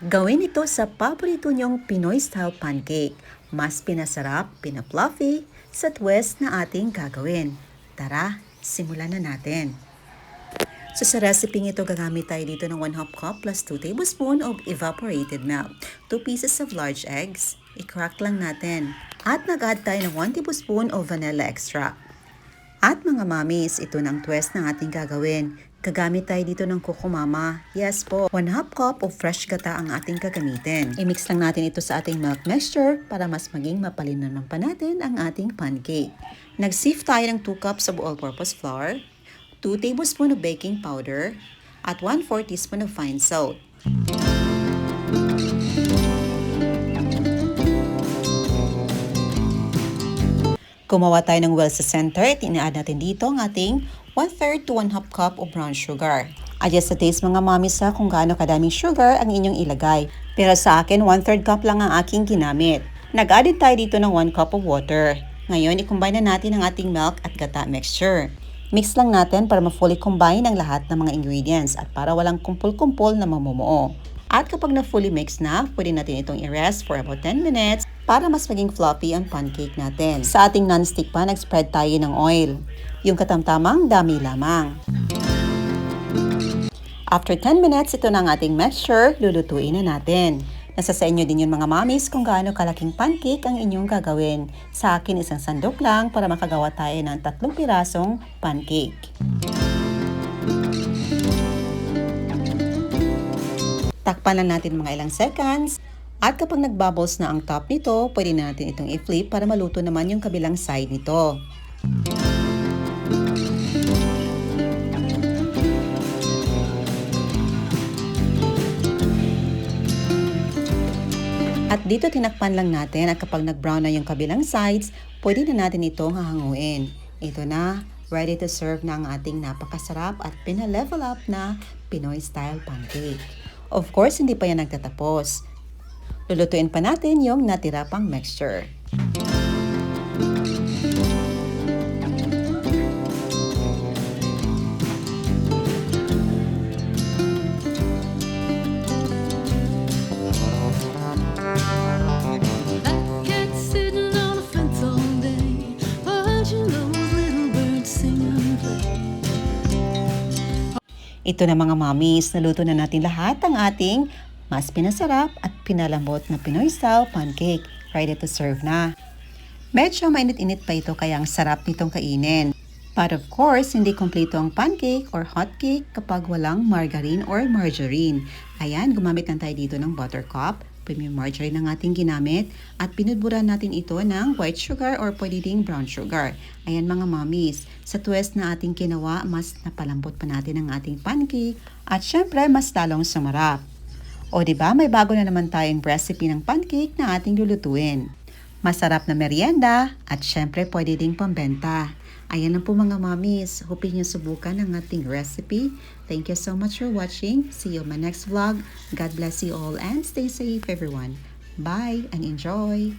Gawin ito sa paborito niyong Pinoy-style pancake. Mas pinasarap, pinapluffy, sa twist na ating gagawin. Tara, simulan na natin. So sa recipe ito, gagamit tayo dito ng 1/2 cup plus 2 tablespoon of evaporated milk, 2 pieces of large eggs, i-crack lang natin. At nag-add tayo ng 1 tablespoon of vanilla extract. At mga mamis, ito ng twist na ating gagawin. Gagamit tayo dito ng kukumama. Yes po, 1/2 cup of fresh gata ang ating gagamitin. I-mix lang natin ito sa ating milk mixture para mas maging mapalinan pa natin ang ating pancake. Nag-sieve tayo ng 2 cups of all-purpose flour, 2 tablespoon of baking powder, at 1/4 teaspoon of fine salt. Gumawa tayo ng well sa center at ina-add natin dito ang ating 1/3 to 1/2 cup of brown sugar. Adjust sa taste mga mamis sa kung gaano kadaming sugar ang inyong ilagay. Pero sa akin, 1/3 cup lang ang aking ginamit. Nag-added tayo dito ng 1 cup of water. Ngayon, i-combine na natin ang ating milk at gata mixture. Mix lang natin para ma-fully combine ang lahat ng mga ingredients at para walang kumpul-kumpul na mamumuo. At kapag na-fully mix na, pwede natin itong i-rest for about 10 minutes para mas maging fluffy ang pancake natin. Sa ating non-stick pan, nag-spread tayo ng oil. Yung katamtamang dami lamang. After 10 minutes, ito na ang ating mixture, lulutuin na natin. Nasa sa inyo din yun mga mamis kung gaano kalaking pancake ang inyong gagawin. Sa akin, isang sandok lang para makagawa tayo ng 3 pirasong pancake. Takpan lang natin mga ilang seconds. At kapag nag-bubbles na ang top nito, pwede natin itong i-flip para maluto naman yung kabilang side nito. At dito tinakpan lang natin at kapag nag-brown na yung kabilang sides, pwede na natin itong hahanguin. Ito na, ready to serve na ang ating napakasarap at pina-level up na Pinoy style pancake. Of course, hindi pa yan nagtatapos. Lulutuin pa natin yung natira pang mixture. Ito na mga mamis, naluto na natin lahat ang ating mas pinasarap at pinalambot na Pinoy style pancake. Ready to serve na. Medyo mainit-init pa ito kaya ang sarap nitong kainin. But of course, hindi kompleto ang pancake or hot cake kapag walang margarine or margarine. Ayan, gumamit lang tayo dito ng buttercup. Premium margarine ang ating ginamit at pinudburan natin ito ng white sugar or pwede ding brown sugar. Ayan mga mamis, sa twist na ating ginawa, mas napalambot pa natin ang ating pancake at syempre mas lalong sumarap. O diba, may bago na naman tayong recipe ng pancake na ating lulutuin. Masarap na merienda at syempre pwede ding pambenta. Ayan na po mga mamis, hope niyo subukan ang ating recipe. Thank you so much for watching. See you in my next vlog. God bless you all and stay safe everyone. Bye and enjoy!